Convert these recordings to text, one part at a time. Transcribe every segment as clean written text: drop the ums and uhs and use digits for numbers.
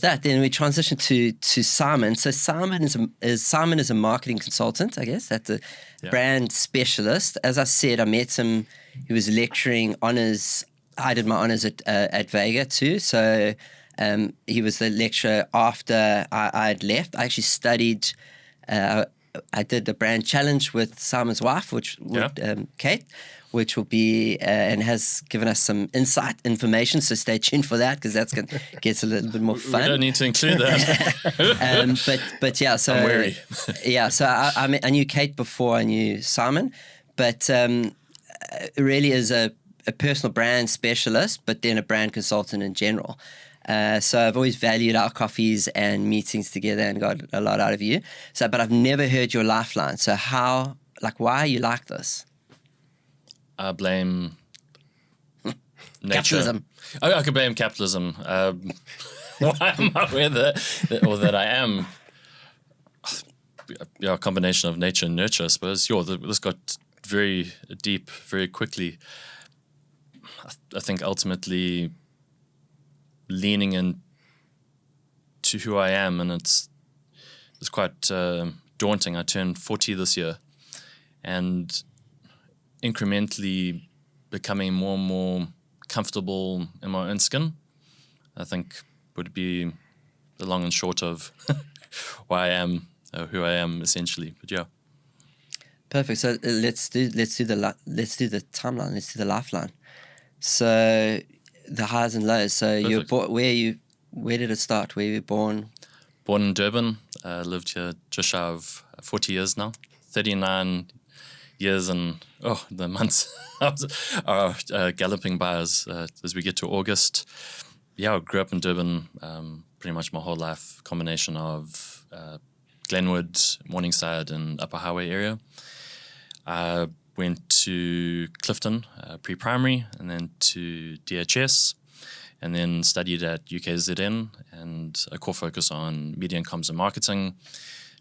That then we transition to Simon. So Simon is a marketing consultant, I guess. That's a brand specialist. As I said, I met him. He was lecturing honors. I did my honors at Vega too. So he was the lecturer after I had left. I actually studied. I did the brand challenge with Simon's wife, Kate, which will be and has given us some information. So stay tuned for that, because that's going to get a little bit more fun. We don't need to include that. But yeah, so I'm wary. Yeah, so I knew Kate before I knew Simon, but really is a personal brand specialist, but then a brand consultant in general. So I've always valued our coffees and meetings together and got a lot out of you. So, but I've never heard your lifeline. So why are you like this? I blame nature. Capitalism. I could blame capitalism. Why am I where that I am? A combination of nature and nurture, I suppose. This got very deep very quickly. I think ultimately leaning into who I am, and it's quite daunting. I turned 40 this year, and incrementally becoming more and more comfortable in my own skin, I think would be the long and short of why I am who I am, essentially. But yeah. Perfect. So let's do the timeline. Let's do the lifeline. So the highs and lows. So where did it start? Where were you born? Born in Durban. Lived here just shy of 40 years now. 39 years and the months are galloping by as we get to August. Yeah, I grew up in Durban pretty much my whole life. Combination of Glenwood, Morningside, and Upper Highway area. I went to Clifton pre-primary, and then to DHS, and then studied at UKZN, and a core focus on media and comms and marketing.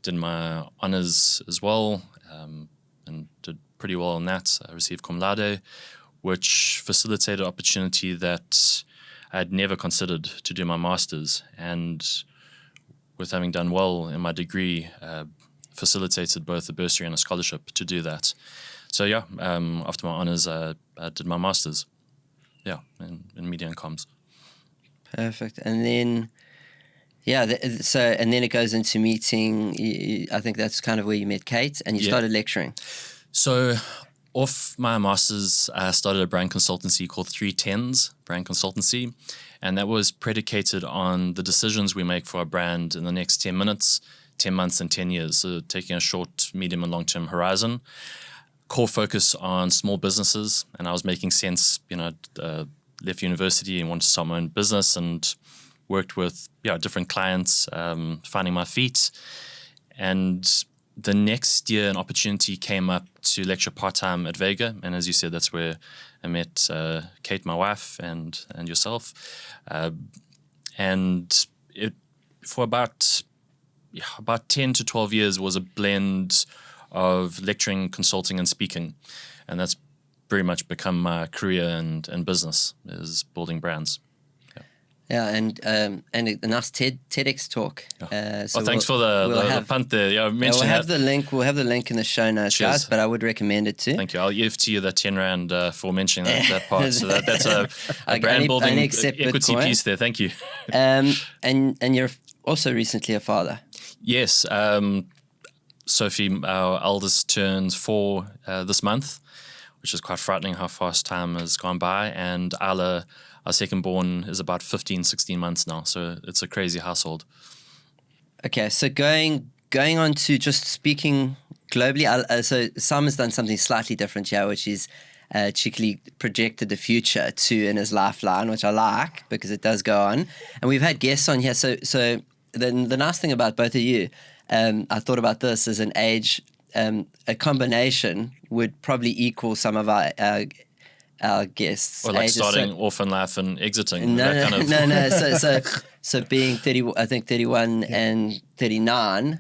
Did my honours as well, and did pretty well on that. I received cum laude, which facilitated opportunity that I had never considered to do my master's, and with having done well in my degree, facilitated both a bursary and a scholarship to do that. So yeah, after my honours, I did my master's, in media and comms. Perfect. And then, and then it goes into meeting. I think that's kind of where you met Kate, and you started lecturing. So off my master's, I started a brand consultancy called 310s Brand Consultancy, and that was predicated on the decisions we make for our brand in the next 10 minutes, 10 months, and 10 years. So taking a short, medium, and long-term horizon. Core focus on small businesses, and I was making sense. Left university and wanted to start my own business, and worked with different clients, finding my feet. And the next year, an opportunity came up to lecture part-time at Vega, and as you said, that's where I met Kate, my wife, and yourself. And it for about 10 to 12 years was a blend of lecturing, consulting, and speaking, and that's very much become my career and business, is building brands. And a nice TEDx talk. So thanks for the punt there. Yeah, we'll have the link. We'll have the link in the show notes, guys. But I would recommend it too. Thank you. I'll give to you the 10 rand for mentioning that part. So that's a brand building equity piece there. Thank you. And you're also recently a father. Yes. Sophie, our eldest, turns 4 this month, which is quite frightening how fast time has gone by. And Ala, our second born, is about 15, 16 months now. So it's a crazy household. Okay, so going on to just speaking globally, so Simon's done something slightly different here, which is cheekily projected the future in his lifeline, which I like because it does go on. And we've had guests on here. So the nice thing about both of you, I thought about this as an age, a combination would probably equal some of our guests. Or like ages. Starting off in life and exiting. No. So being 30, I think 31 and 39.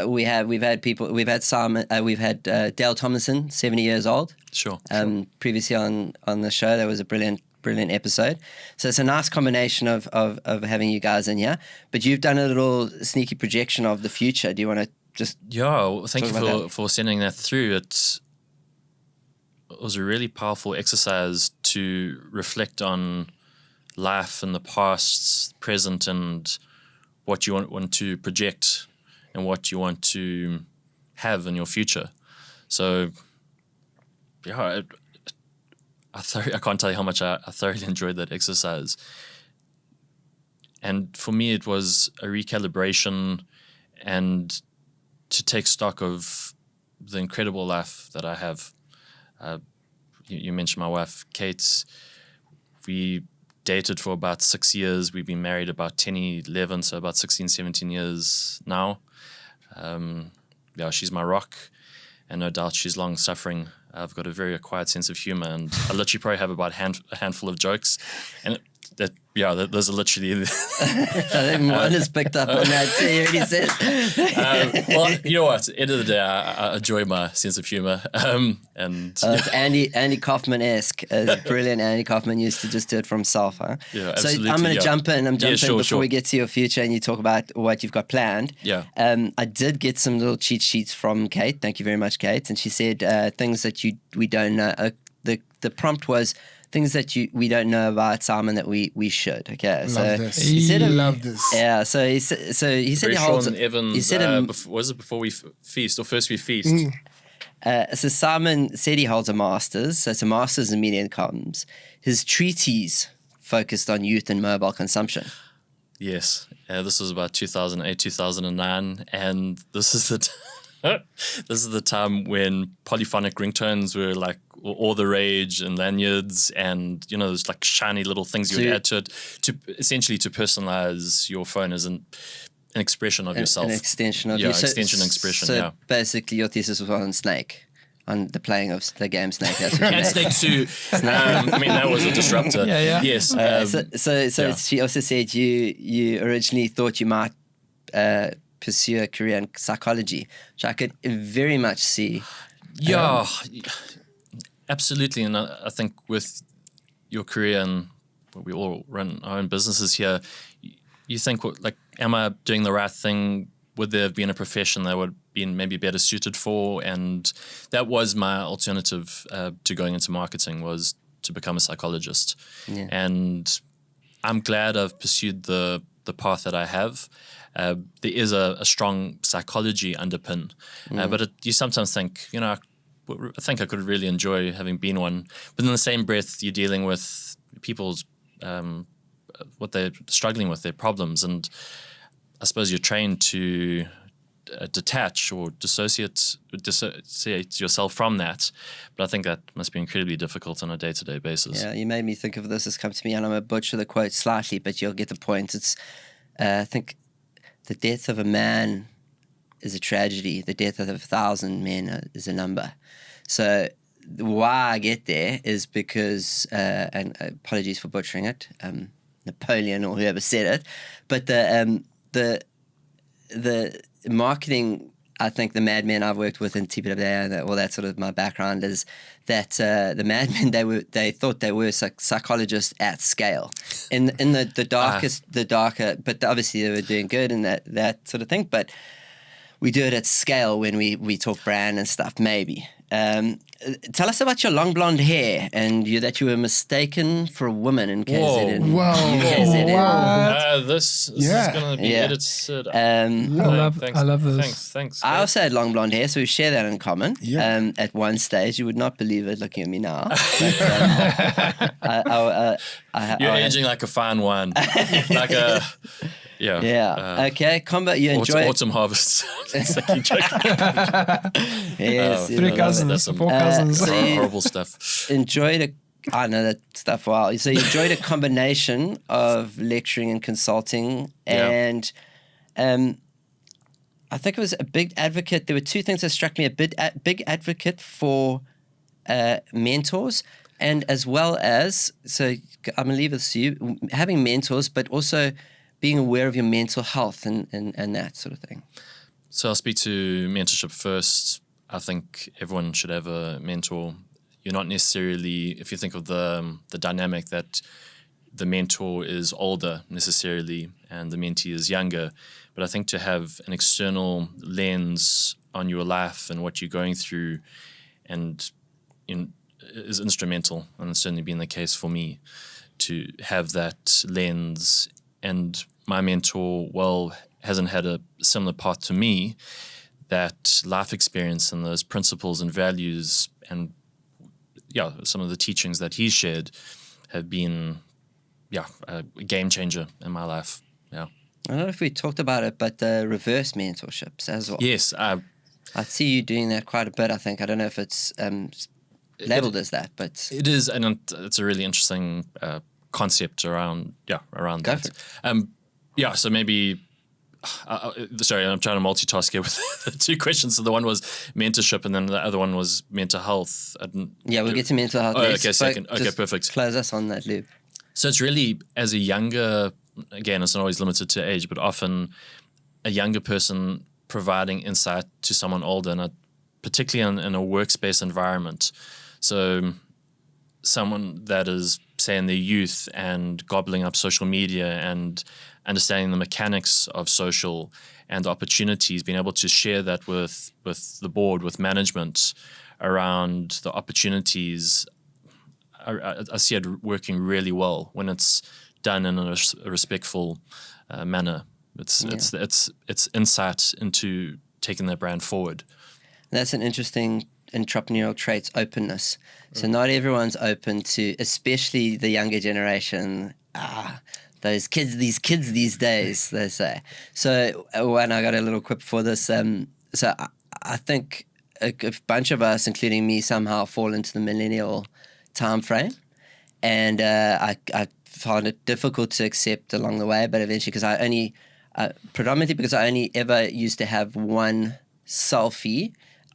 We've had Simon, we've had Dale Thomason, 70 years old. Sure. Previously on the show, that was a brilliant brilliant episode. So it's a nice combination of having you guys in here. But you've done a little sneaky projection of the future. Do you want to just thank you for sending that through. It was a really powerful exercise to reflect on life in the past, present, and what you want to project and what you want to have in your future. So, I can't tell you how much I thoroughly enjoyed that exercise. And for me, it was a recalibration and to take stock of the incredible life that I have. You mentioned my wife, Kate. We dated for about 6 years. We've been married about 10, 11, so about 16, 17 years now. She's my rock, and no doubt she's long suffering. I've got a very acquired sense of humor, and I literally probably have about a handful of jokes, and those are literally. I think one has picked up on that too. You already said. Well, you know what? At the end of the day, I enjoy my sense of humor. It's Andy Kaufman-esque. Brilliant. Andy Kaufman used to just do it for himself. Huh? Yeah, so absolutely. I'm going to jump in. Before we get to your future and you talk about what you've got planned. Yeah. I did get some little cheat sheets from Kate. Thank you very much, Kate. And she said things that we don't know. The prompt was things that we don't know about Simon that we should. Okay, love this. He said love this. Yeah, so he said he holds. Evan, he said was it before we feast or first we feast? So Simon said he holds a master's. So it's a master's in media and comms. His treatise focused on youth and mobile consumption. Yes, this was about 2008, 2009, and this is the time when polyphonic ringtones were like all the rage, and lanyards, and those like shiny little things you would add to it to essentially to personalize your phone as an expression of yourself, an extension of you. Extension expression. So basically, your thesis was on Snake, on the playing of the game Snake. That's what and Snake 2. That was a disruptor. Yeah. Yes. So she also said you originally thought you might pursue a career in psychology, which I could very much see. Yeah, absolutely. And I think with your career, and we all run our own businesses here, you think, like, am I doing the right thing? Would there have been a profession that would have been maybe better suited for? And that was my alternative to going into marketing, was to become a psychologist. Yeah. And I'm glad I've pursued the path that I have. There is a strong psychology underpin, but you sometimes think, I think I could really enjoy having been one. But in the same breath, you're dealing with people's what they're struggling with, their problems, and I suppose you're trained to detach or dissociate yourself from that. But I think that must be incredibly difficult on a day-to-day basis. Yeah, you made me think of this. Has come to me, and I'm going to butcher the quote slightly, but you'll get the point. It's, I think, the death of a man is a tragedy. The death of 1,000 men is a number. So why I get there is because, and apologies for butchering it, Napoleon or whoever said it, but the marketing, I think the madmen I've worked with in TPWA and all that sort of my background is that the madmen, they thought they were psychologists at scale in the darker, but obviously they were doing good and that sort of thing. But we do it at scale when we talk brand and stuff. Maybe tell us about your long blonde hair and that you were mistaken for a woman in KZN. Wow! This is going to be edited. I love this. Thanks. I also had long blonde hair, so we share that in common. Yeah. At one stage, you would not believe it looking at me now. But, you're aging like a fine wine, like a. Yeah. Yeah. Okay. Combo. You enjoy autumn harvest. It's like you joke. Yes. 3 cousins. That's some 4 cousins. Horrible stuff. I know that stuff well. So you enjoyed a combination of lecturing and consulting, and I think it was a big advocate. There were 2 things that struck me: a big advocate for mentors, and as well as, so I'm gonna leave this to you, having mentors, but also being aware of your mental health and that sort of thing. So I'll speak to mentorship first. I think everyone should have a mentor. you're not necessarily, if you think of the dynamic that the mentor is older necessarily and the mentee is younger, but I think to have an external lens on your life and what you're going through and is instrumental, and it's certainly been the case for me to have that lens. And my mentor, well, hasn't had a similar path to me. That life experience and those principles and values and some of the teachings that he shared have been a game changer in my life. Yeah. I don't know if we talked about it, but reverse mentorships as well. Yes. I see you doing that quite a bit, I think. I don't know if it's labeled as that, but... It is, and it's a really interesting concept around that. So maybe... sorry, I'm trying to multitask here with the two questions. So the one was mentorship, and then the other one was mental health. We'll get to mental health. Okay, second. Okay, perfect. Close us on that loop. So it's really, as a younger, again, it's not always limited to age, but often a younger person providing insight to someone older, and particularly in a workspace environment. So someone that is, say, in their youth and gobbling up social media and understanding the mechanics of social and the opportunities, being able to share that with the board, with management around the opportunities. I see it working really well when it's done in a respectful manner. It's insight into taking their brand forward. That's an interesting entrepreneurial trait, openness. So not everyone's open to, especially the younger generation. These kids these days, they say. So when I got a little quip for this, so I think a bunch of us, including me, somehow fall into the millennial time frame, and I found it difficult to accept along the way, but eventually, because predominantly because I only ever used to have one selfie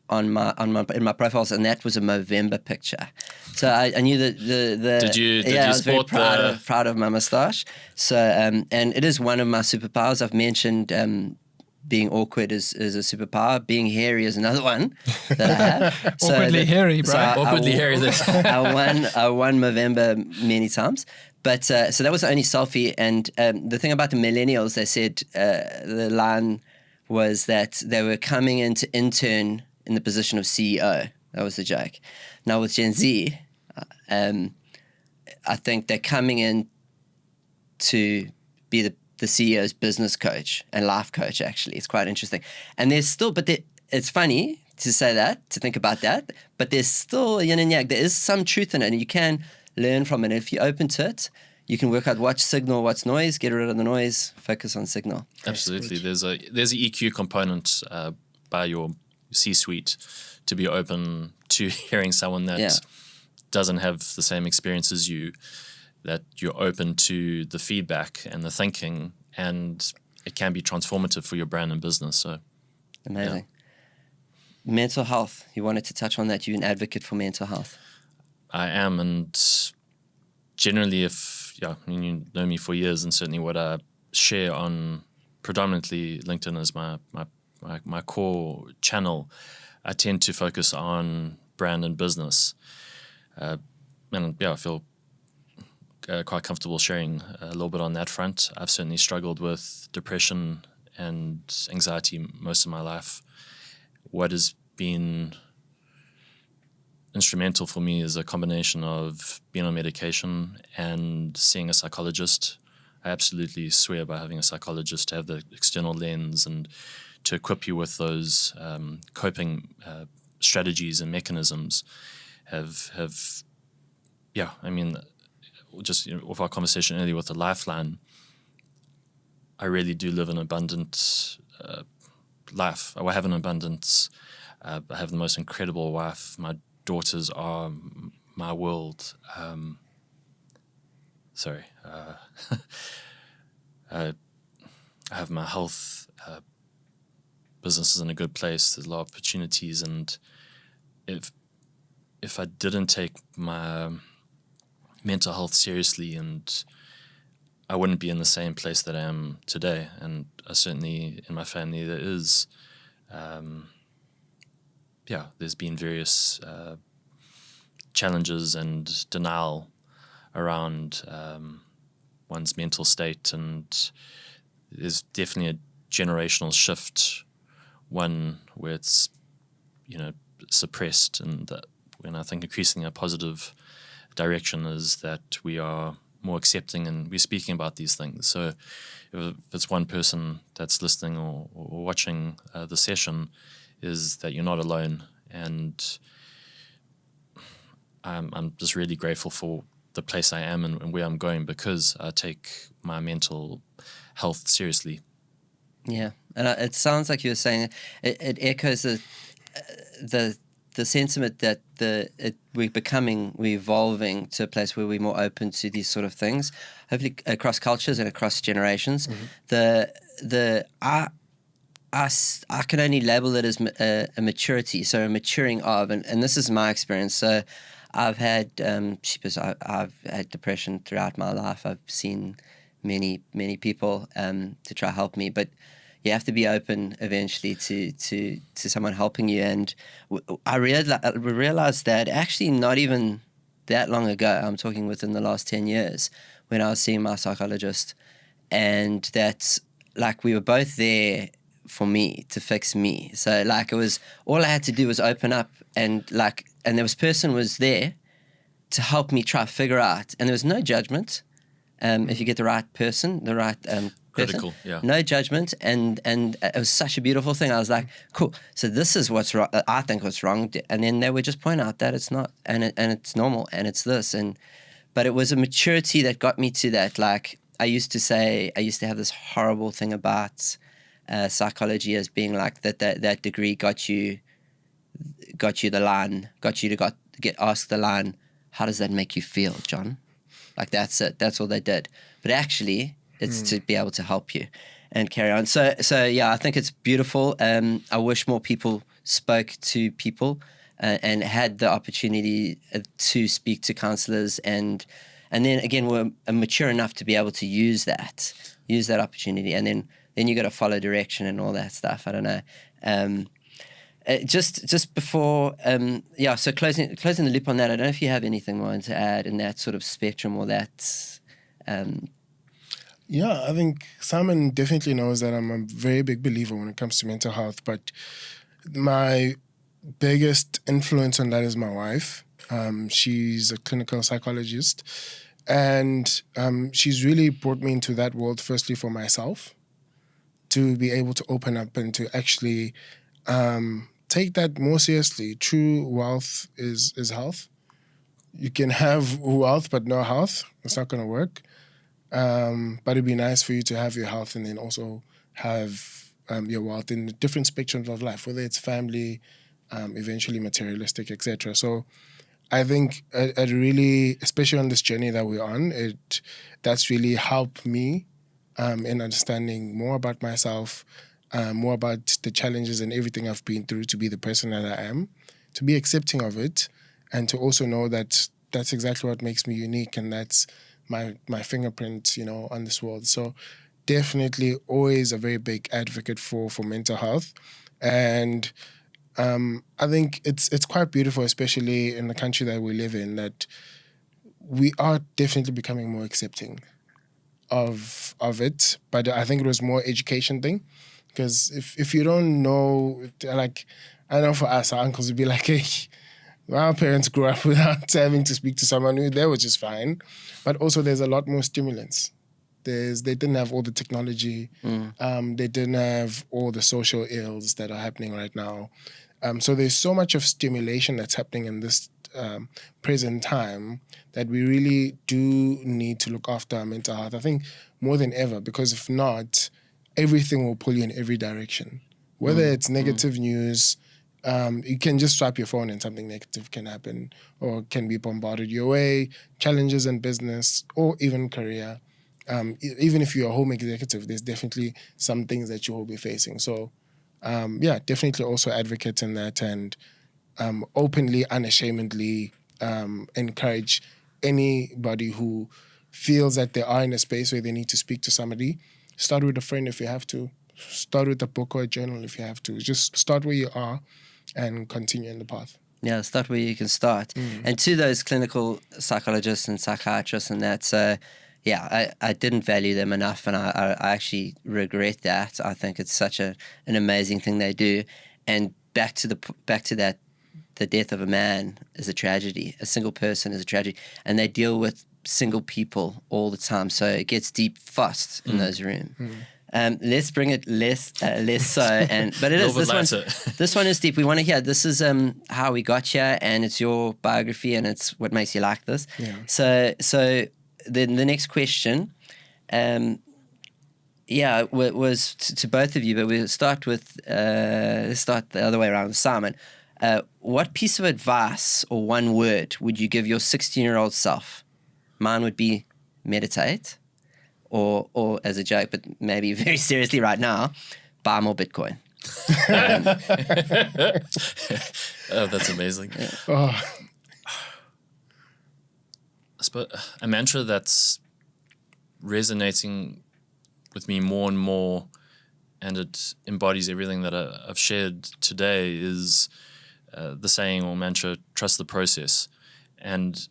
in my profiles, and that was a Movember picture. So I knew that Did you I was very sport proud of my moustache. So and it is one of my superpowers. I've mentioned being awkward is a superpower. Being hairy is another one that I have. Awkwardly hairy, bro. Awkwardly hairy. I won Movember many times. But so that was the only selfie. And the thing about the millennials, they said the line was that they were coming in to intern in the position of CEO. That was the joke. Now with Gen Z, I think they're coming in to be the CEO's business coach and life coach, actually. It's quite interesting. And there's still, it's funny to say that, to think about that, but there's still yin and yang. There is some truth in it, and you can learn from it. And if you're open to it, you can work out what's signal, what's noise, get rid of the noise, focus on signal. Absolutely. There's an EQ component by your C-suite to be open to hearing someone that doesn't have the same experience as you, that you're open to the feedback and the thinking, and it can be transformative for your brand and business. So amazing. Yeah. Mental health. You wanted to touch on that. You're an advocate for mental health. I am, and generally, you know me for years, and certainly what I share on predominantly LinkedIn is my core channel. I tend to focus on brand and business, and I feel quite comfortable sharing a little bit on that front. I've certainly struggled with depression and anxiety most of my life. What has been instrumental for me is a combination of being on medication and seeing a psychologist. I absolutely swear by having a psychologist to have the external lens and to equip you with those coping strategies and mechanisms just with our conversation earlier with the lifeline, I really do live an abundant life. I have an abundance. I have the most incredible wife. My daughters are my world. I have my health. Business is in a good place. There's a lot of opportunities, and if I didn't take my mental health seriously, and I wouldn't be in the same place that I am today. And certainly in my family there is, there's been various challenges and denial around one's mental state, and there's definitely a generational shift, one where it's suppressed, and when I think increasingly a positive direction is that we are more accepting and we're speaking about these things. So if it's one person that's listening or watching the session, is that you're not alone, and I'm just really grateful for the place I am and where I'm going, because I take my mental health seriously. Yeah, and it sounds like you were saying it echoes the sentiment that we're evolving to a place where we're more open to these sort of things, hopefully across cultures and across generations. I can only label it as a maturity, so a maturing of, and this is my experience. So I've had I've had depression throughout my life. I've seen many people to try to help me, but you have to be open eventually to someone helping you. And I realized that actually not even that long ago, I'm talking within the last 10 years, when I was seeing my psychologist, and that's like we were both there for me to fix me. So like it was all I had to do was open up, and there was person was there to help me try to figure out, and there was no judgment. If you get the right person, the right critical, yeah, no judgment, and it was such a beautiful thing. I was like, cool. So this is what's wrong. I think what's wrong, and then they would just point out that it's not, and it's normal, and it's this, but it was a maturity that got me to that. Like I used to have this horrible thing about psychology as being like that degree got you the line, got you to get asked the line, how does that make you feel, John? Like that's it. That's all they did. But actually, it's to be able to help you and carry on. So yeah, I think it's beautiful. I wish more people spoke to people and had the opportunity to speak to counselors, and then again were mature enough to be able to use that opportunity, and then you got to follow direction and all that stuff. I don't know. Just before, so closing the loop on that, I don't know if you have anything more to add in that sort of spectrum or that. Yeah, I think Simon definitely knows that I'm a very big believer when it comes to mental health, but my biggest influence on that is my wife. She's a clinical psychologist, and she's really brought me into that world firstly for myself, to be able to open up and to actually take that more seriously. True wealth is health. You can have wealth but no health. It's not going to work. But it'd be nice for you to have your health and then also have your wealth in different spectrums of life, whether it's family, eventually materialistic, etc. So I think it really, especially on this journey that we're on, that's really helped me in understanding more about myself, more about the challenges and everything I've been through to be the person that I am, to be accepting of it, and to also know that that's exactly what makes me unique, and that's my fingerprint, on this world. So definitely always a very big advocate for mental health. And I think it's quite beautiful, especially in the country that we live in, that we are definitely becoming more accepting of it. But I think it was more education thing. Because if you don't know, like, I know for us, our uncles would be like, hey, our parents grew up without having to speak to someone who there, which is fine. But also there's a lot more stimulants. They didn't have all the technology. They didn't have all the social ills that are happening right now. So there's so much of stimulation that's happening in this present time that we really do need to look after our mental health. I think more than ever, because if not, everything will pull you in every direction. Whether it's negative news, you can just swipe your phone and something negative can happen or can be bombarded your way, challenges in business or even career. Even if you're a home executive, there's definitely some things that you will be facing. So, definitely also advocate in that, and openly, unashamedly encourage anybody who feels that they are in a space where they need to speak to somebody. Start with a friend if you have to. Start with a book or a journal if you have to. Just start where you are and continue in the path. Yeah, start where you can start. And to those clinical psychologists and psychiatrists and that, so yeah, I didn't value them enough, and I actually regret that. I think it's such an amazing thing they do. And back to that, the death of a man is a tragedy. A single person is a tragedy, and they deal with single people all the time. So it gets deep fast in those rooms. Let's bring it less so, but it is this one is deep. We want to hear. This is how we got here, and it's your biography, and it's what makes you like this. Yeah. So then the next question, was to both of you, but we'll start with let's start the other way around with Simon. What piece of advice or one word would you give your 16-year-old self? Mine would be meditate. Or as a joke, but maybe very seriously right now, buy more Bitcoin. Oh, that's amazing. Yeah. Oh. I suppose a mantra that's resonating with me more and more, and it embodies everything that I've shared today, is the saying or mantra, trust the process. And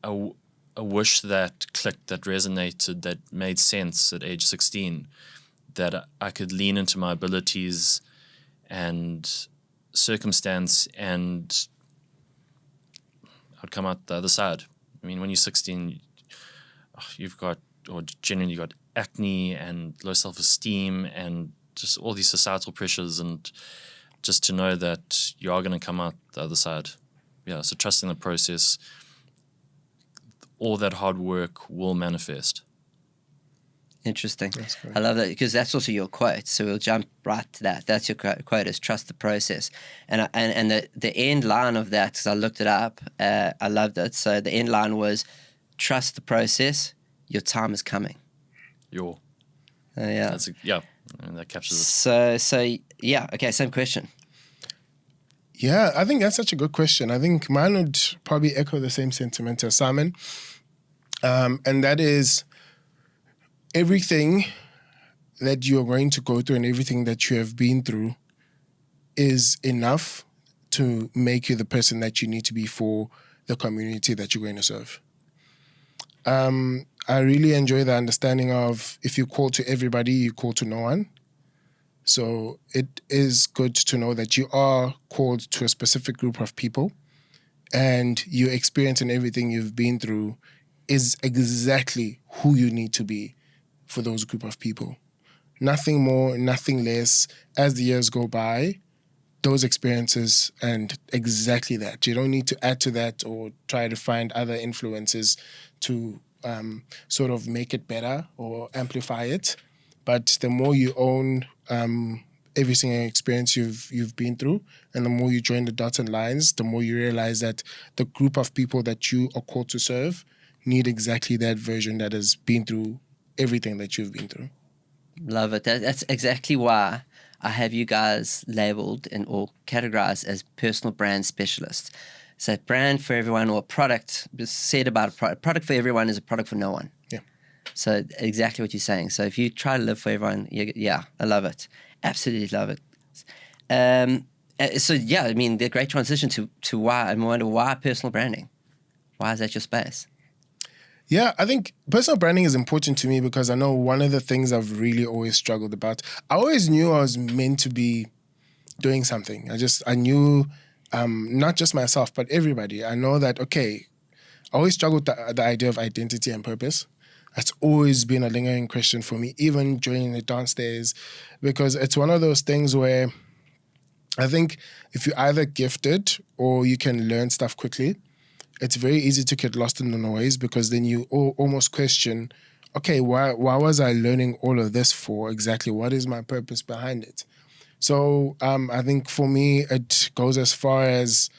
a wish that clicked, that resonated, that made sense at age 16, that I could lean into my abilities and circumstance and I'd come out the other side. I mean, when you're 16, you've got acne and low self-esteem and just all these societal pressures, and just to know that you are going to come out the other side. Yeah, so trusting the process, all that hard work will manifest. Interesting. I love that, because that's also your quote. So we'll jump right to that. That's your quote, is trust the process. And the end line of that, because I looked it up, I loved it. So the end line was, trust the process, your time is coming. Yeah. And that captures it. So yeah, okay, same question. Yeah, I think that's such a good question. I think mine would probably echo the same sentiment as Simon. And that is, everything that you're going to go through and everything that you have been through is enough to make you the person that you need to be for the community that you're going to serve. I really enjoy the understanding of, if you call to everybody, you call to no one. So it is good to know that you are called to a specific group of people, and your experience and everything you've been through is exactly who you need to be for those group of people. Nothing more, nothing less. As the years go by, those experiences and exactly that. You don't need to add to that or try to find other influences to sort of make it better or amplify it. But the more you own every single experience you've been through, and the more you join the dots and lines, the more you realize that the group of people that you are called to serve need exactly that version that has been through everything that you've been through. Love it. That's exactly why I have you guys labeled or categorized as personal brand specialists. So brand for everyone, or product, said about a product. Product for everyone is a product for no one. Yeah. So exactly what you're saying. So if you try to live for everyone, yeah, I love it. Absolutely love it. So yeah, I mean, the great transition to why, I wonder, why personal branding? Why is that your space? Yeah, I think personal branding is important to me because I know one of the things I've really always struggled about. I always knew I was meant to be doing something. I knew, not just myself, but everybody. I know that, okay, I always struggled with the idea of identity and purpose. That's always been a lingering question for me, even during the dance days, because it's one of those things where I think if you're either gifted or you can learn stuff quickly, it's very easy to get lost in the noise, because then you almost question, okay, why was I learning all of this for exactly? What is my purpose behind it? So I think for me, it goes as far as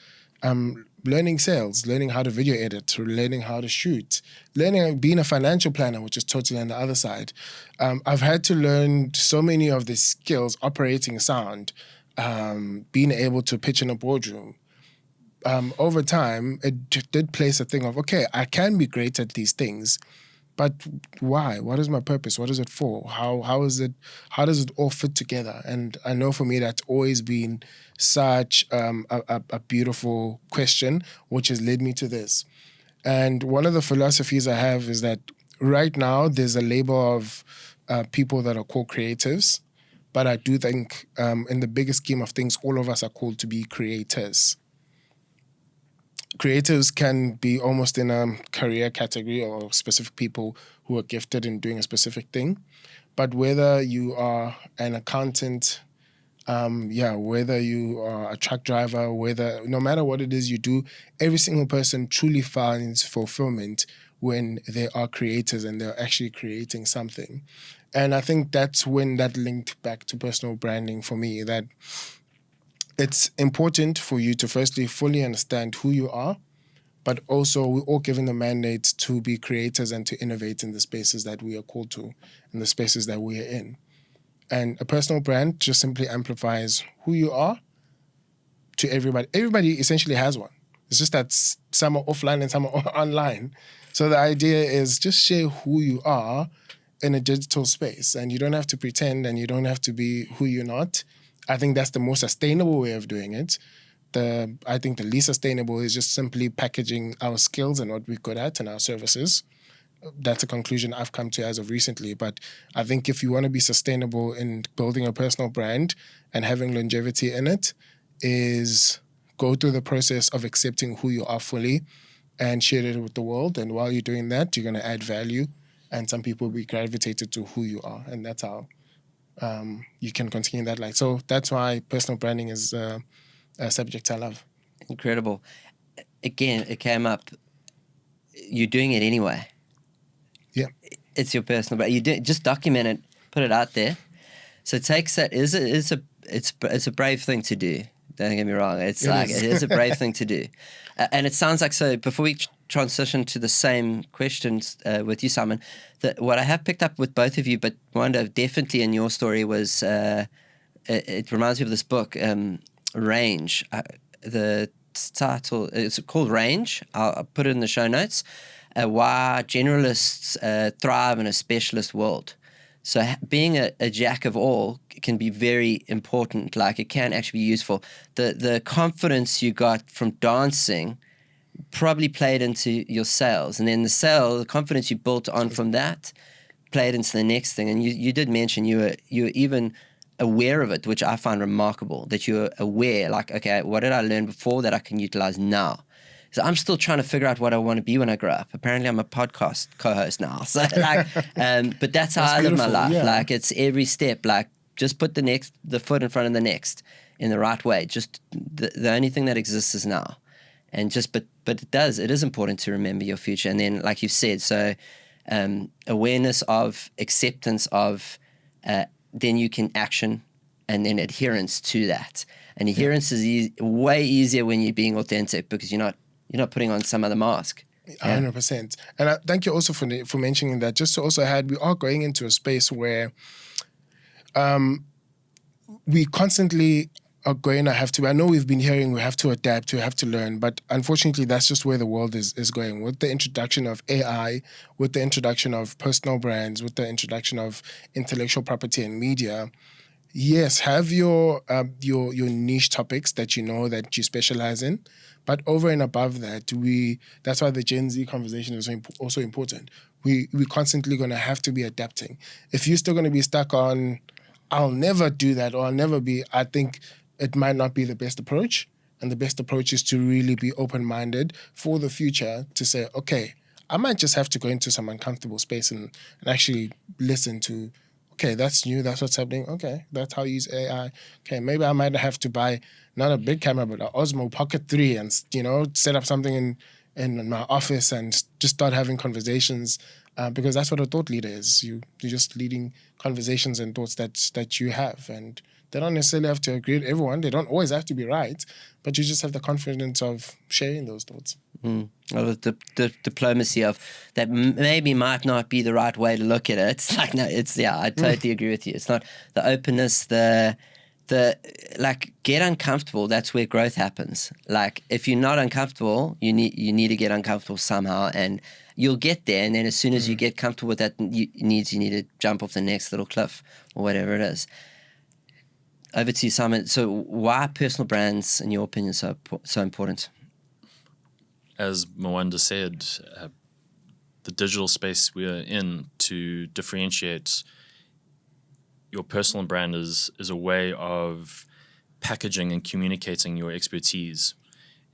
learning sales, learning how to video edit, learning how to shoot, learning being a financial planner, which is totally on the other side. I've had to learn so many of the skills, operating sound, being able to pitch in a boardroom. Over time, it did place a thing of, okay, I can be great at these things, but why? What is my purpose? What is it for? How does it all fit together? And I know for me that's always been such a beautiful question, which has led me to this. And one of the philosophies I have is that right now there's a label of people that are called creatives, but I do think in the bigger scheme of things, all of us are called to be creators. Creatives can be almost in a career category or specific people who are gifted in doing a specific thing. But whether you are an accountant, whether you are a truck driver, no matter what it is you do, every single person truly finds fulfillment when they are creators and they're actually creating something. And I think that's when that linked back to personal branding for me, that it's important for you to firstly fully understand who you are, but also we're all given the mandate to be creators and to innovate in the spaces that we are called to, in the spaces that we are in. And a personal brand just simply amplifies who you are to everybody. Everybody essentially has one. It's just that some are offline and some are online. So the idea is just share who you are in a digital space, and you don't have to pretend and you don't have to be who you're not. I think that's the most sustainable way of doing it. I think the least sustainable is just simply packaging our skills and what we're good at and our services. That's a conclusion I've come to as of recently. But I think if you want to be sustainable in building a personal brand and having longevity in it, is go through the process of accepting who you are fully and share it with the world. And while you're doing that, you're going to add value. And some people will be gravitated to who you are. And that's how you can continue that light. So that's why personal branding is a subject I love. Incredible. Again, it came up. You're doing it anyway. Yeah. It's your personal brand. Just document it, put it out there. So it takes that. It's a brave thing to do. Don't get me wrong. It is a brave thing to do. And it sounds like, so before we transition to the same questions with you, Simon, what I have picked up with both of you, but Mawanda, definitely in your story was, it reminds me of this book, Range. The title, it's called Range. I'll put it in the show notes. Why generalists thrive in a specialist world. So being a jack of all can be very important. Like, it can actually be useful. The confidence you got from dancing probably played into your sales, and then the confidence you built on from that played into the next thing. And you did mention you were even aware of it, which I find remarkable, that you're aware, like, okay, what did I learn before that I can utilize now? So I'm still trying to figure out what I want to be when I grow up. Apparently, I'm a podcast co-host now. So, like, but that's how I live my life. Yeah. Like, it's every step. Like, just put the foot in front of the next in the right way. Just the only thing that exists is now, and but it is important to remember your future. And then, like you said, so awareness of, acceptance of, then you can action, and then adherence to that. And adherence is way easier when you're being authentic, because you're not putting on some other mask. 100%. And I thank you also for mentioning that. Just to also add, we are going into a space where we constantly are going to have to, I know we've been hearing we have to adapt, we have to learn, but unfortunately that's just where the world is going. With the introduction of AI, with the introduction of personal brands, with the introduction of intellectual property and media, yes, have your niche topics that you know that you specialize in, but over and above that, that's why the Gen Z conversation is also important. We're constantly going to have to be adapting. If you're still going to be stuck on, I'll never do that, or I'll never be, I think it might not be the best approach. And the best approach is to really be open-minded for the future, to say, okay, I might just have to go into some uncomfortable space and actually listen to, okay, that's new, that's what's happening. Okay, that's how you use AI. Okay, maybe I might have to buy not a big camera, but an Osmo Pocket 3 and, set up something in my office and just start having conversations, because that's what a thought leader is. You're just leading conversations and thoughts that you have. And they don't necessarily have to agree with everyone. They don't always have to be right, but you just have the confidence of sharing those thoughts. Well, the diplomacy of that maybe might not be the right way to look at it. It's like, no, I totally agree with you. It's not the openness, the get uncomfortable. That's where growth happens. Like if you're not uncomfortable, you need to get uncomfortable somehow, and you'll get there. And then as soon as you get comfortable with that, you need to jump off the next little cliff or whatever it is. Over to you, Simon. So why are personal brands, in your opinion, so important? As Mawanda said, the digital space we're in, to differentiate your personal brand is a way of packaging and communicating your expertise.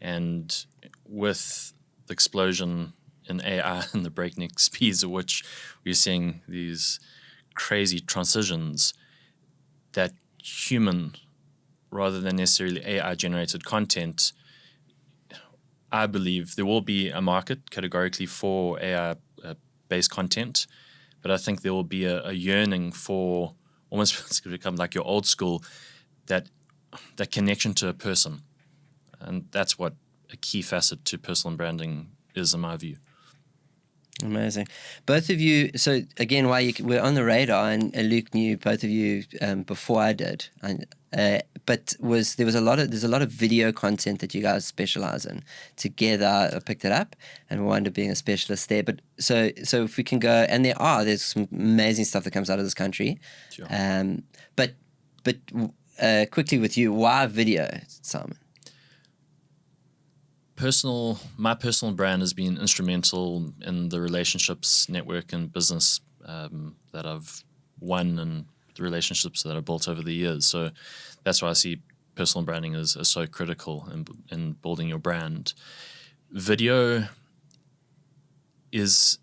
And with the explosion in AI and the breakneck speeds at which we're seeing these crazy transitions, that human rather than necessarily AI-generated content, I believe there will be a market categorically for AI-based content, but I think there will be a yearning for almost it's going to become like your old school, that connection to a person. And that's what a key facet to personal branding is, in my view. Amazing. Both of you, so again, while we're on the radar, and Luke knew both of you before I did, but there's a lot of video content that you guys specialize in. Together, I picked it up, and Mawanda being a specialist there. But so if we can go, and there's some amazing stuff that comes out of this country. Sure. But quickly with you, why video, Simon? My personal brand has been instrumental in the relationships, network, and business that I've won, and the relationships that I've built over the years. So that's why I see personal branding as so critical in building your brand. Video is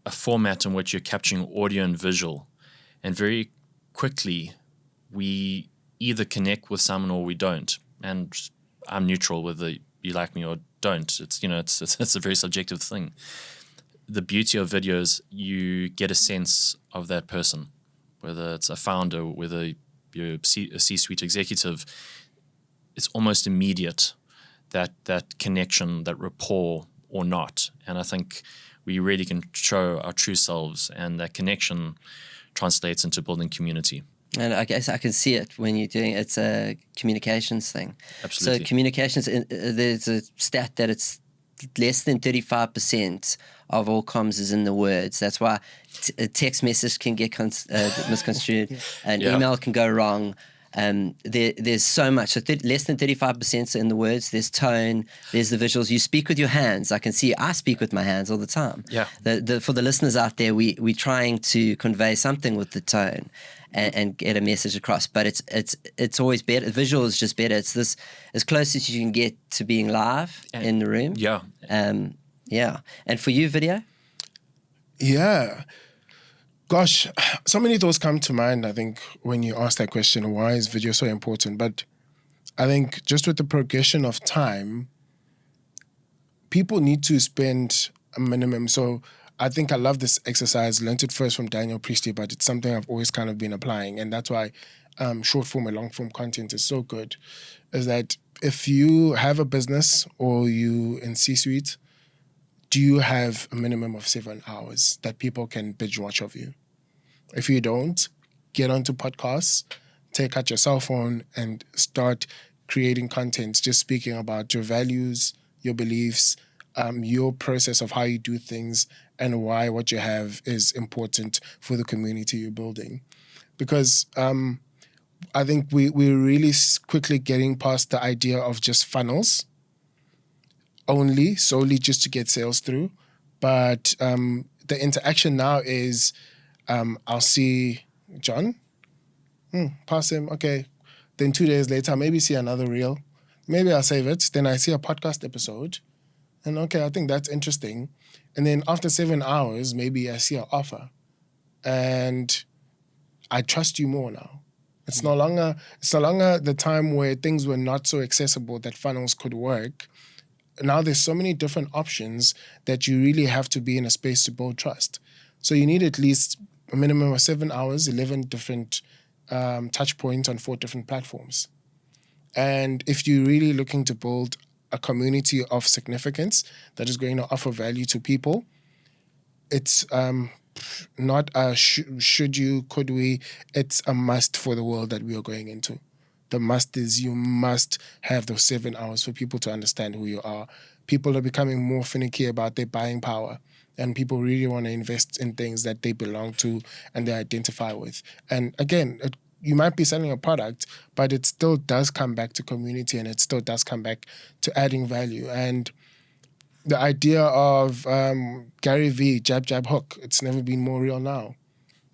a format in which you're capturing audio and visual, and very quickly we either connect with someone or we don't. And I'm neutral whether you like me or don't. It's a very subjective thing. The beauty of videos, you get a sense of that person, whether it's a founder, whether you're a C-suite executive. It's almost immediate, that connection, that rapport or not. And I think we really can show our true selves, and that connection translates into building community. And I guess I can see it when you're doing it's a communications thing. Absolutely. So communications, there's a stat that it's less than 35% of all comms is in the words. That's why a text message can get misconstrued, an email can go wrong. There's so much. So less than 35% in the words. There's tone. There's the visuals. You speak with your hands. I can see. I speak with my hands all the time. Yeah. For the listeners out there, we're trying to convey something with the tone and get a message across. But it's always better. Visual is just better. It's this as close as you can get to being live in the room. Yeah. Yeah. And for you, video? Yeah. Gosh, so many thoughts come to mind, I think, when you ask that question, why is video so important? But I think just with the progression of time, people need to spend a minimum. So I think I love this exercise, learned it first from Daniel Priestley, but it's something I've always kind of been applying. And that's why short form and long form content is so good, is that if you have a business or you in C-suite, do you have a minimum of 7 hours that people can binge watch of you? If you don't, get onto podcasts, take out your cell phone and start creating content, just speaking about your values, your beliefs, your process of how you do things, and why what you have is important for the community you're building. Because I think we're really quickly getting past the idea of just funnels solely just to get sales through. But the interaction now is I'll see Jon, pass him, okay. Then 2 days later, maybe see another reel. Maybe I'll save it. Then I see a podcast episode. And okay, I think that's interesting. And then after 7 hours, maybe I see an offer. And I trust you more now. It's no longer the time where things were not so accessible that funnels could work. Now there's so many different options that you really have to be in a space to build trust. So you need at least a minimum of 7 hours, 11 different touch points on 4 different platforms. And if you're really looking to build a community of significance that is going to offer value to people, it's not a should you, could we. It's a must for the world that we are going into. The must is you must have those 7 hours for people to understand who you are. People are becoming more finicky about their buying power, and people really want to invest in things that they belong to and they identify with. And again, you might be selling a product, but it still does come back to community, and it still does come back to adding value. And the idea of Gary V, jab, jab, hook, it's never been more real now.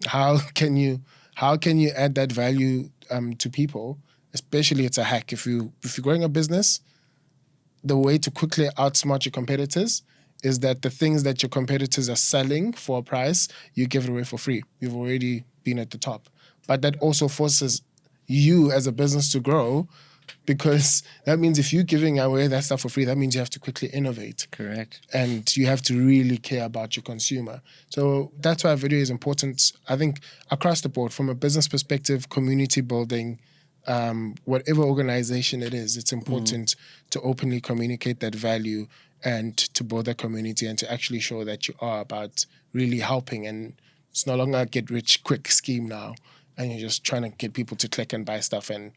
How can you add that value to people? Especially it's a hack. If you're growing a business, the way to quickly outsmart your competitors is that the things that your competitors are selling for a price, you give it away for free. You've already been at the top. But that also forces you as a business to grow, because that means if you're giving away that stuff for free, that means you have to quickly innovate. Correct. And you have to really care about your consumer. So that's why video is important, I think, across the board, from a business perspective, community building, whatever organization it is, it's important to openly communicate that value and to build that community and to actually show that you are about really helping. And it's no longer a get-rich-quick scheme now, and you're just trying to get people to click and buy stuff. And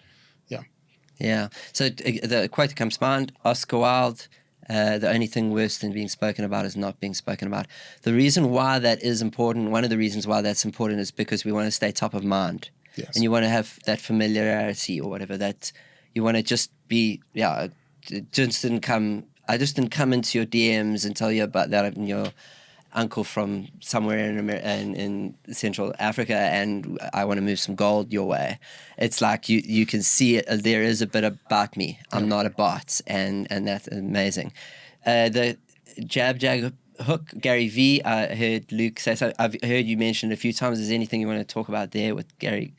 yeah. So the quote that comes to mind, Oscar Wilde, the only thing worse than being spoken about is not being spoken about. The reason why that is important, one of the reasons why that's important, is because we want to stay top of mind. Yes. And you want to have that familiarity or whatever, that you want to just be, I just didn't come into your DMs and tell you about that I'm your uncle from somewhere in Central Africa and I want to move some gold your way. It's like you can see it, there is a bit about me. I'm not a bot, and that's amazing. The jab hook, Gary V, I heard Luke say so. I've heard you mention it a few times. Is there anything you want to talk about there with Gary?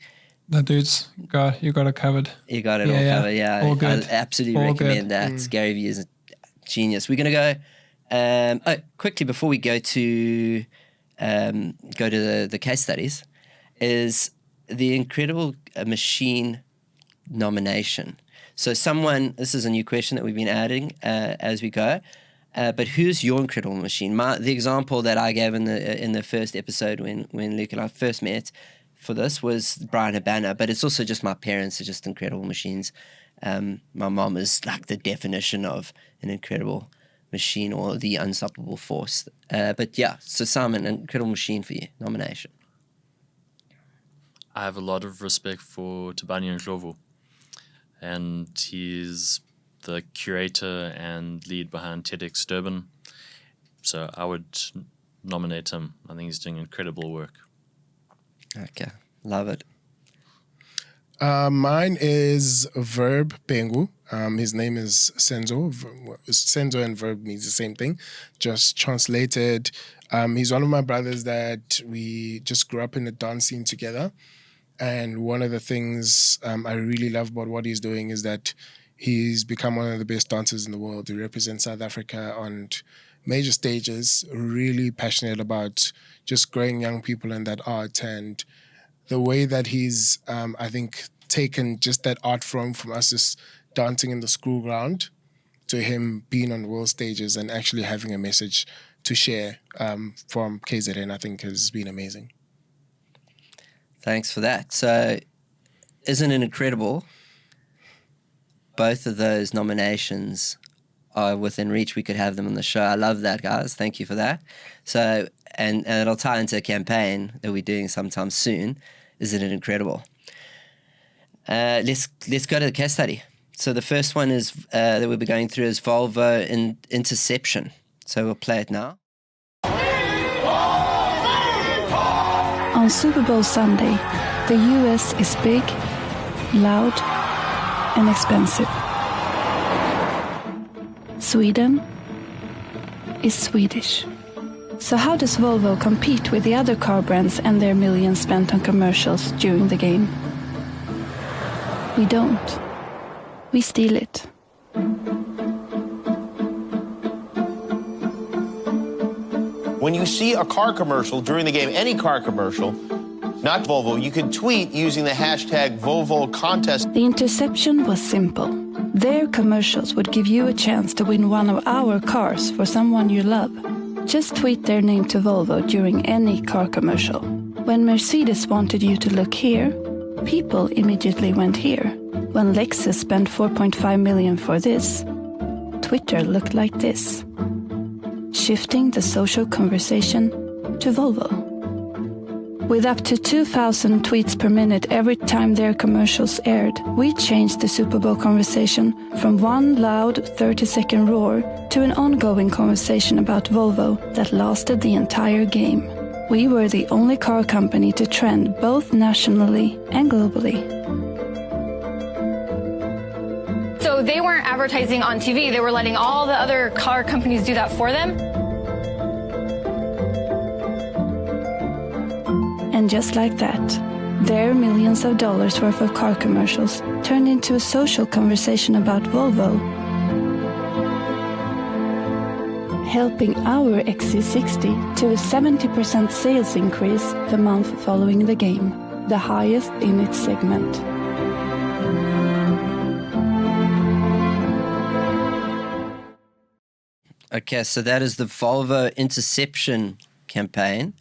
The dude's you got it covered. You got it all covered, yeah. All good. I absolutely recommend that. Gary V is a genius. We're going to go quickly before we go to the case studies, is the Incredible Machine nomination. So this is a new question that we've been adding as we go. But who's your incredible machine? The example that I gave in the first episode when Luke and I first met for this was Brian Habana, but it's also just my parents are just incredible machines. My mom is like the definition of an incredible machine or the unstoppable force. But yeah, so Simon, an incredible machine for you, nomination. I have a lot of respect for Tabani Ndlovu, and he's the curator and lead behind TEDx Durban. So I would nominate him. I think he's doing incredible work. Okay, love it. Mine is Verb Pengu. His name is Senzo. Senzo and Verb means the same thing, just translated. He's one of my brothers that we just grew up in the dance scene together. And one of the things I really love about what he's doing is that he's become one of the best dancers in the world. He represents South Africa on major stages, really passionate about just growing young people in that art. And the way that he's, I think, taken just that art form from us just dancing in the school ground to him being on world stages and actually having a message to share from KZN, I think has been amazing. Thanks for that. So isn't it incredible? Both of those nominations are within reach. We could have them on the show. I love that, guys. Thank you for that. So, and it'll tie into a campaign that we're doing sometime soon. Isn't it incredible? Let's go to the case study. So the first one is that we'll be going through is Volvo Interception. So we'll play it now. On Super Bowl Sunday, the US is big, loud, and expensive. Sweden is Swedish. So how does Volvo compete with the other car brands and their millions spent on commercials during the game? We don't. We steal it. When you see a car commercial during the game, any car commercial, not Volvo, you can tweet using the hashtag Volvo contest. The interception was simple. Their commercials would give you a chance to win one of our cars for someone you love. Just tweet their name to Volvo during any car commercial. When Mercedes wanted you to look here, people immediately went here. When Lexus spent 4.5 million for this, Twitter looked like this. Shifting the social conversation to Volvo. With up to 2,000 tweets per minute every time their commercials aired, we changed the Super Bowl conversation from one loud 30-second roar to an ongoing conversation about Volvo that lasted the entire game. We were the only car company to trend both nationally and globally. So they weren't advertising on TV, they were letting all the other car companies do that for them. And just like that, their millions of dollars worth of car commercials turned into a social conversation about Volvo, helping our XC60 to a 70% sales increase the month following the game, the highest in its segment. Okay, so that is the Volvo interception campaign,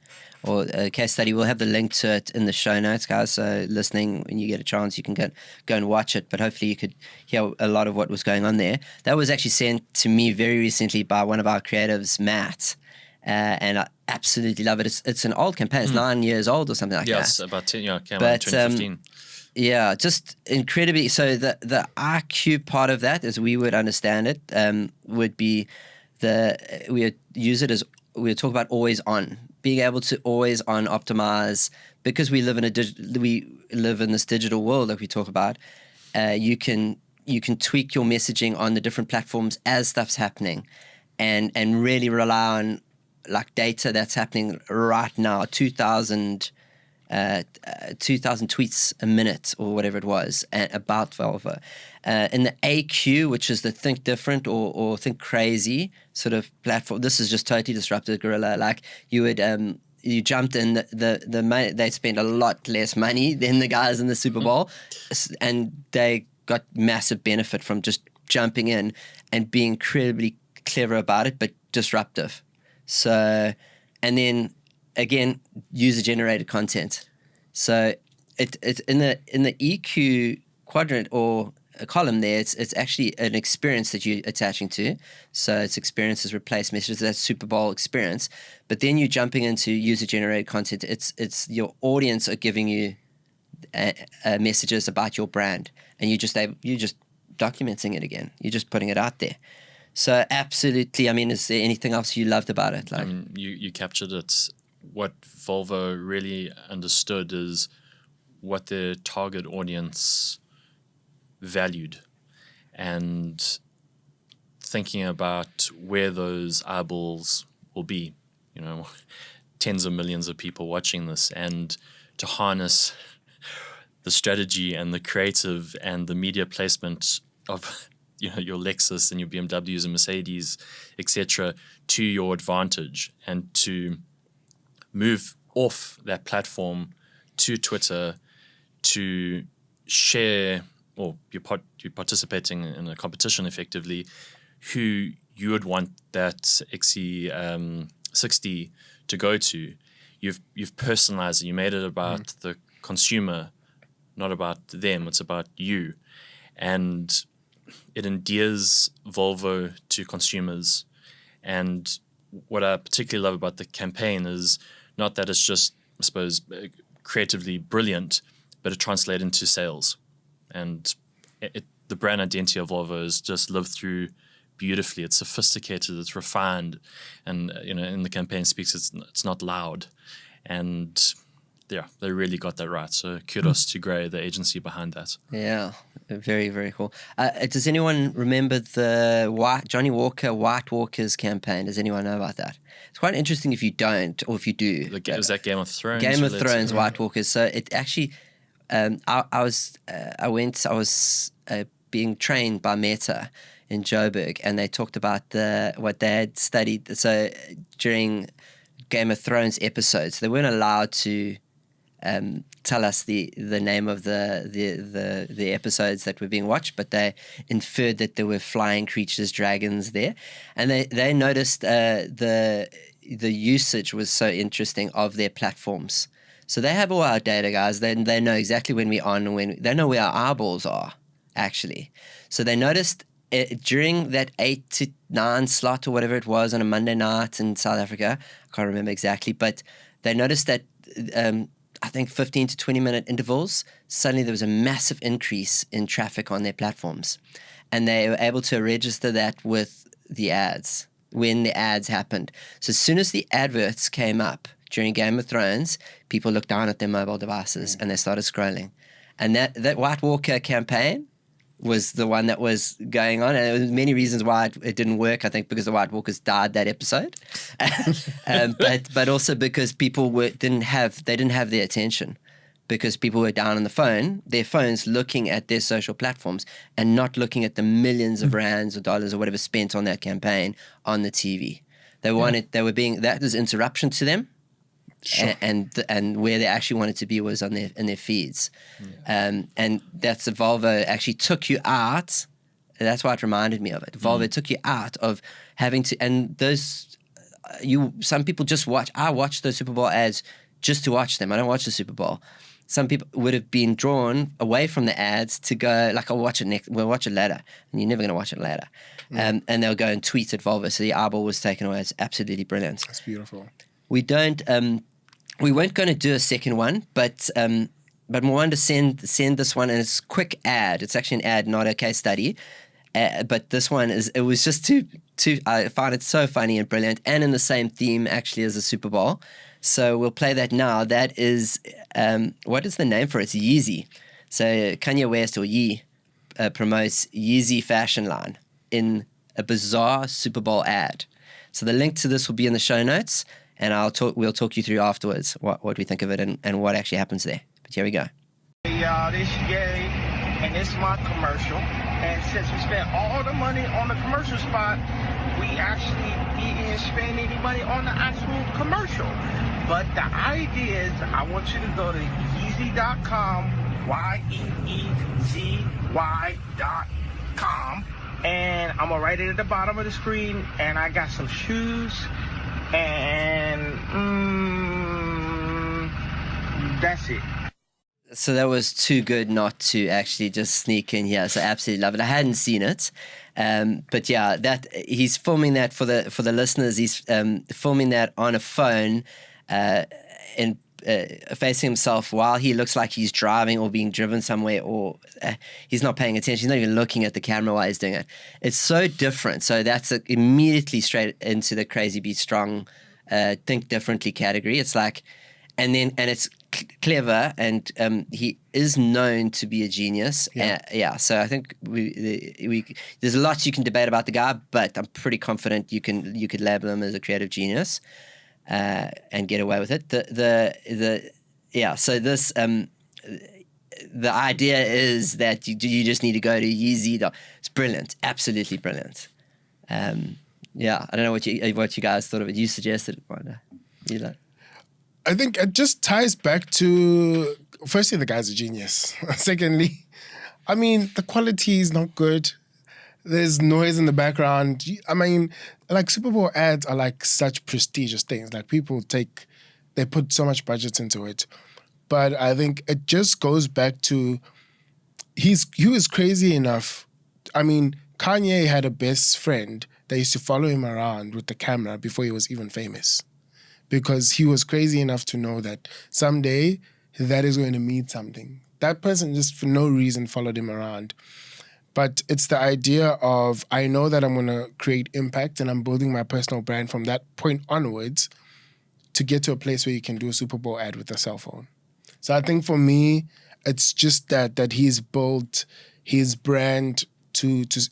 or a case study. We'll have the link to it in the show notes, guys. So listening, when you get a chance, you can go and watch it. But hopefully you could hear a lot of what was going on there. That was actually sent to me very recently by one of our creatives, Matt. And I absolutely love it. It's an old campaign. It's 9 years old or something like that. Yeah, it's about 10, came out in 2015. Yeah, just incredibly. So the IQ part of that, as we would understand it, would be we would use it as, we would talk about always on, being able to always on optimize, because we live in this digital world that we talk about. You can tweak your messaging on the different platforms as stuff's happening, and really rely on like data that's happening right now. 2,000 tweets a minute or whatever it was about Volvo. In the AQ, which is the think different or think crazy sort of platform, this is just totally disruptive guerrilla. Like you would, you jumped in, the money, they spent a lot less money than the guys in the Super Bowl, and they got massive benefit from just jumping in and being incredibly clever about it, but disruptive. So, and then again, user-generated content. So it in the EQ quadrant or a column there, it's actually an experience that you're attaching to. So it's experiences replace messages. That's Super Bowl experience. But then you're jumping into user-generated content. It's your audience are giving you messages about your brand, and you're just documenting it again. You're just putting it out there. So absolutely. I mean, is there anything else you loved about it? Like, you captured it. What Volvo really understood is what their target audience valued, and thinking about where those eyeballs will be. Tens of millions of people watching this, and to harness the strategy and the creative and the media placement of your Lexus and your BMWs and Mercedes, etc., to your advantage, and to move off that platform to Twitter to share, or you're participating in a competition effectively, who you would want that XC60 to go to. You've personalized it. You made it about the consumer, not about them. It's about you. And it endears Volvo to consumers. And what I particularly love about the campaign is not that it's just, I suppose, creatively brilliant, but it translates into sales. And the brand identity of Volvo is just lived through beautifully. It's sophisticated, it's refined, and in the campaign speaks, it's not loud. And yeah, they really got that right. So kudos to Gray, the agency behind that. Yeah, very, very cool. Does anyone remember the Johnny Walker White Walkers campaign? Does anyone know about that? It's quite interesting if you don't, or if you do. Is that Game of Thrones? Game of Thrones White Walkers. So it actually, I was being trained by Meta in Joburg, and they talked about what they had studied. So during Game of Thrones episodes, they weren't allowed to tell us the name of the episodes that were being watched, but they inferred that there were flying creatures, dragons there, and they noticed the usage was so interesting of their platforms. So they have all our data, guys. They know exactly when we're on, they know where our eyeballs are, actually. So they noticed during that 8 to 9 slot or whatever it was on a Monday night in South Africa, I can't remember exactly, but they noticed that I think 15 to 20 minute intervals, suddenly there was a massive increase in traffic on their platforms. And they were able to register that with the ads when the ads happened. So as soon as the adverts came up during Game of Thrones, people looked down at their mobile devices and they started scrolling. And that White Walker campaign was the one that was going on, and there was many reasons why it didn't work. I think because the White Walkers died that episode, but also because people didn't have their attention, because people were down on their phones, looking at their social platforms and not looking at the millions of rands or dollars or whatever spent on that campaign on the TV. That was interruption to them. Sure. And where they actually wanted to be was in their feeds, and that's Volvo actually took you out. That's why it reminded me of it. Volvo took you out of having to, and those some people just watch. I watch those Super Bowl ads just to watch them. I don't watch the Super Bowl. Some people would have been drawn away from the ads to go like, I'll watch it next. We'll watch it later, and you're never going to watch it later. And they'll go and tweet at Volvo. So the eyeball was taken away. It's absolutely brilliant. That's beautiful. We weren't going to do a second one, but Mawanda send this one, and it's a quick ad. It's actually an ad, not a case study. But this one it was just too. I found it so funny and brilliant, and in the same theme actually as the Super Bowl. So we'll play that now. That is, what is the name for it? It's Yeezy. So Kanye West, or Yee, promotes Yeezy fashion line in a bizarre Super Bowl ad. So the link to this will be in the show notes. And we'll talk you through afterwards what we think of it and what actually happens there. But here we go. Hey y'all, this Ye, and this is my commercial. And since we spent all the money on the commercial spot, we actually didn't spend any money on the actual commercial. But the idea is I want you to go to Yeezy.com, YEEZY.com. And I'm going to write it at the bottom of the screen. And I got some shoes. And that's it. So that was too good not to actually just sneak in here. So I absolutely love it. I hadn't seen it, but yeah, that he's filming that for the listeners. He's filming that on a phone, and facing himself while he looks like he's driving or being driven somewhere, or he's not paying attention. He's not even looking at the camera while he's doing it. It's so different. So that's immediately straight into the Crazy Be Strong, think differently category. It's like, and it's clever, and he is known to be a genius. So I think there's lots you can debate about the guy, but I'm pretty confident you could label him as a creative genius. And get away with it. So this the idea is that you just need to go to Yeezy. It's brilliant, absolutely brilliant. I don't know what you guys thought of it. You suggested it, Wanda. I think it just ties back to, firstly, the guy's a genius. Secondly, I mean, the quality is not good. There's noise in the background. I mean, like Super Bowl ads are like such prestigious things. Like people they put so much budget into it. But I think it just goes back to, he was crazy enough. I mean, Kanye had a best friend that used to follow him around with the camera before he was even famous. Because he was crazy enough to know that someday that is going to mean something. That person just for no reason followed him around. But it's the idea of, I know that I'm going to create impact and I'm building my personal brand from that point onwards to get to a place where you can do a Super Bowl ad with a cell phone. So I think for me, it's just that he's built his brand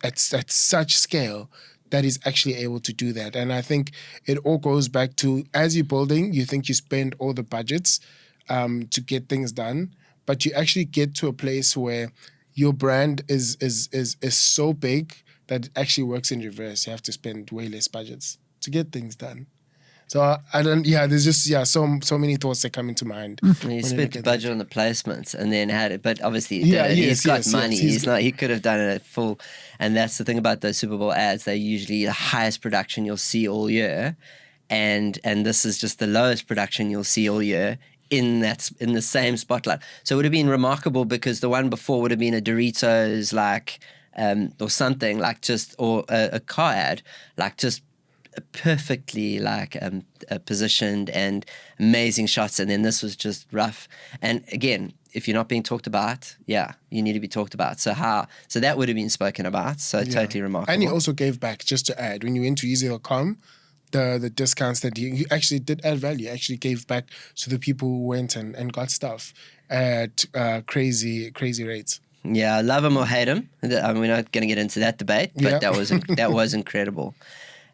at such scale that he's actually able to do that. And I think it all goes back to, as you're building, you think you spend all the budgets to get things done, but you actually get to a place where your brand is so big that it actually works in reverse. You have to spend way less budgets to get things done. So there's just so many thoughts that come into mind. He spent the budget on the placements and then had it, but obviously he's got money. He could have done it at full, and that's the thing about those Super Bowl ads. They're usually the highest production you'll see all year, and this is just the lowest production you'll see all year in the same spotlight. So it would have been remarkable because the one before would have been a Doritos or something like or a car ad, like just perfectly positioned and amazing shots, and then this was just rough. And again, if you're not being talked about, you need to be talked about. So that would have been spoken about. So totally remarkable. And he also gave back, just to add, when you went to easy.com, the discounts that he actually did add value, actually gave back to the people who went and got stuff at crazy rates. Yeah, I love him or hate him. We're not going to get into that debate, but that was incredible.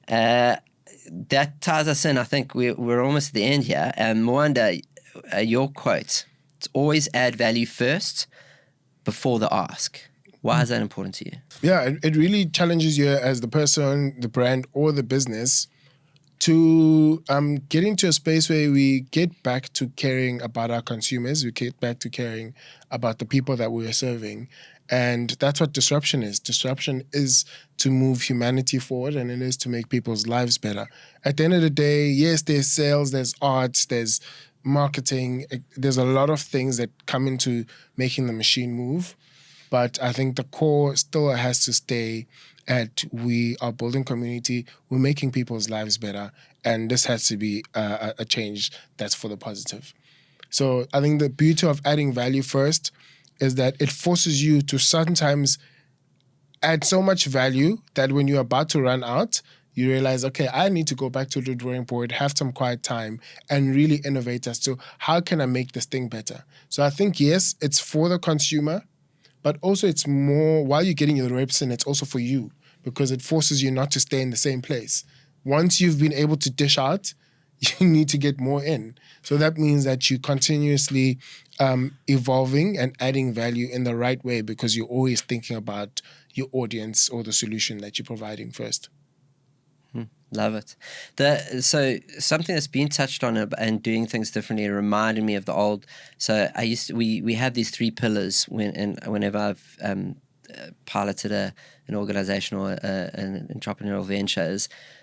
That ties us in. I think we're almost at the end here. Mawanda, your quote, it's always add value first before the ask. Why is that important to you? Yeah, it really challenges you as the person, the brand, or the business to get into a space where we get back to caring about our consumers, we get back to caring about the people that we are serving. And that's what disruption is. Disruption is to move humanity forward, and it is to make people's lives better. At the end of the day, yes, there's sales, there's arts, there's marketing. There's a lot of things that come into making the machine move. But I think the core still has to stay at we are building community, we're making people's lives better, and this has to be a change that's for the positive. So I think the beauty of adding value first is that it forces you to sometimes add so much value that when you're about to run out, you realize, okay, I need to go back to the drawing board, have some quiet time, and really innovate as to how can I make this thing better. So I think, yes, it's for the consumer, but also it's more, while you're getting your reps in, it's also for you, because it forces you not to stay in the same place. Once you've been able to dish out, you need to get more in. So that means that you continuously evolving and adding value in the right way, because you're always thinking about your audience or the solution that you're providing first. Love it. So something that's been touched on and doing things differently reminded me of the old. So we have these 3 pillars whenever I've piloted an organization or an entrepreneurial venture.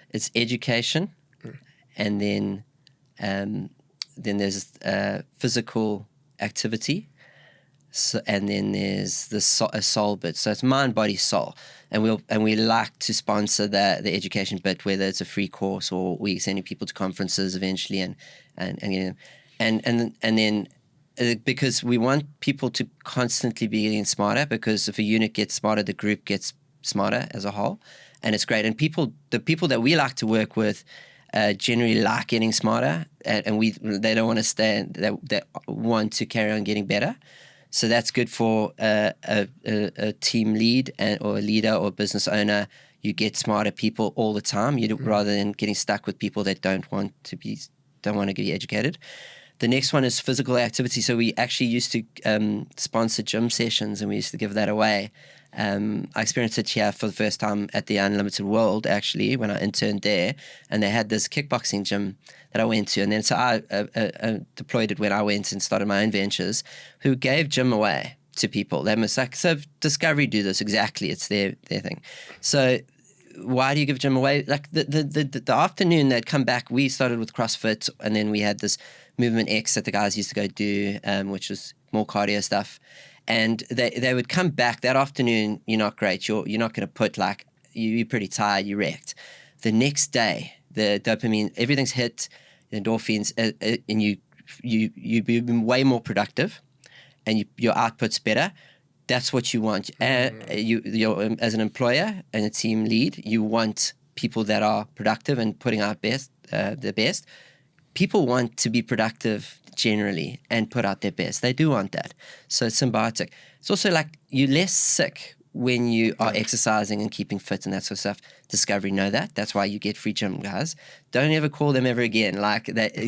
It's education, and then there's physical activity. So, and then there's a soul bit. So it's mind, body, soul, and we like to sponsor the education bit, whether it's a free course or we sending people to conferences eventually, and then because we want people to constantly be getting smarter, because if a unit gets smarter, the group gets smarter as a whole, and it's great. And the people that we like to work with generally like getting smarter, and they don't want to stay. They want to carry on getting better. So that's good for a team lead or a leader or a business owner. You get smarter people all the time, rather than getting stuck with people that don't want to be educated. The next one is physical activity. So we actually used to sponsor gym sessions, and we used to give that away. I experienced it here for the first time at the Unlimited World, actually, when I interned there, and they had this kickboxing gym that I went to, and then so I deployed it when I went and started my own ventures, who gave gym away to people. They must so Discovery do this exactly. It's their thing. So why do you give gym away? Like the afternoon they'd come back, we started with CrossFit, and then we had this Movement X that the guys used to go do, which was more cardio stuff. And they would come back that afternoon. You're not great. You're not going to put you're pretty tired. You're wrecked. The next day, the dopamine, everything's hit, the endorphins, and you've been way more productive, and your output's better. That's what you want. You're as an employer and a team lead, you want people that are productive and putting out their best. People want to be productive generally and put out their best. They do want that. So it's symbiotic. It's also like you're less sick when you are exercising and keeping fit and that sort of stuff. Discovery know that. That's why you get free gym, guys. Don't ever call them ever again.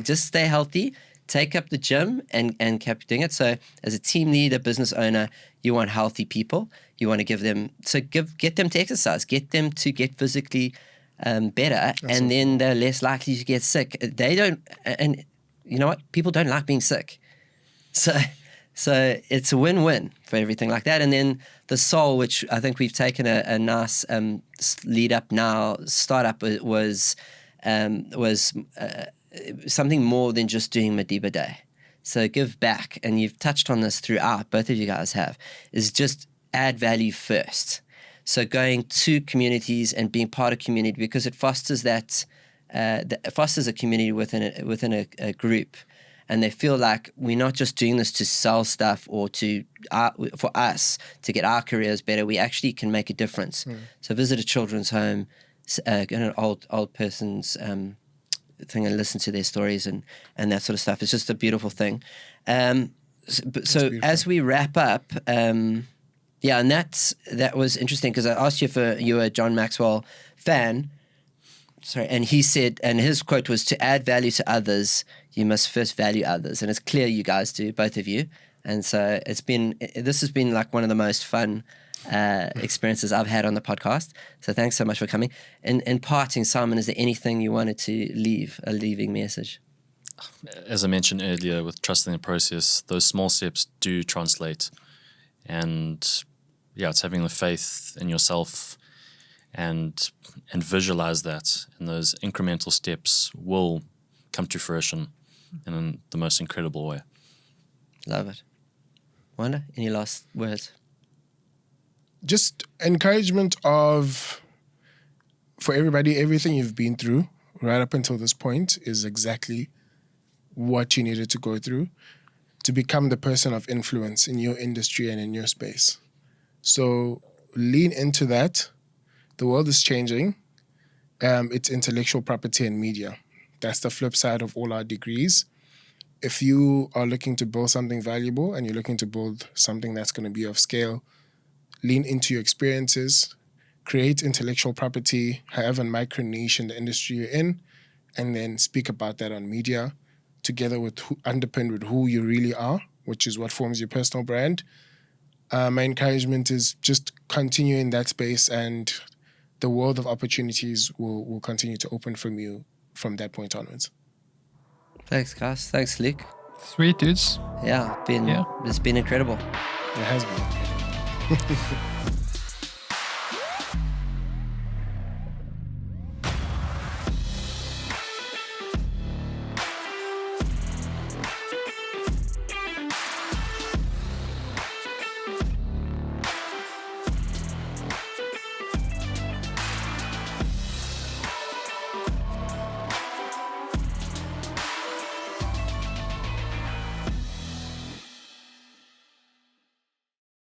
Just stay healthy, take up the gym and keep doing it. So as a team leader, business owner, you want healthy people. You want to give them, get them to exercise, get them to get physically better, and then they're less likely to get sick. They don't, and you know what? People don't like being sick. So it's a win-win for everything like that. And then the soul, which I think we've taken a nice lead up now, startup was was something more than just doing Madiba Day. So give back, and you've touched on this throughout, both of you guys have, is just add value first. So going to communities and being part of community, because it fosters that, it fosters a community within a group, and they feel like we're not just doing this to sell stuff or for us to get our careers better. We actually can make a difference. So visit a children's home, an old person's thing, and listen to their stories and that sort of stuff. It's just a beautiful thing. So as we wrap up, and that was interesting, because I asked you if you were a John Maxwell fan. Sorry, and he said, and his quote was, to add value to others, you must first value others. And it's clear you guys do, both of you. And so this has been like one of the most fun experiences I've had on the podcast. So thanks so much for coming. In parting, Simon, is there anything you wanted to leave, a leaving message? As I mentioned earlier, with trusting the process, those small steps do translate. And it's having the faith in yourself and visualize that, and those incremental steps will come to fruition in the most incredible way. Love it. Wanda, any last words? Just encouragement for everybody, everything you've been through right up until this point is exactly what you needed to go through to become the person of influence in your industry and in your space. So lean into that. The world is changing. It's intellectual property and media. That's the flip side of all our degrees. If you are looking to build something valuable and you're looking to build something that's going to be of scale, lean into your experiences, create intellectual property, however micro niche in the industry you're in, and then speak about that on media, together with underpinned with who you really are, which is what forms your personal brand. My encouragement is just continue in that space, and the world of opportunities will continue to open from you from that point onwards. Thanks, guys. Thanks, Luke. Sweet, dudes. It's been incredible. It has been.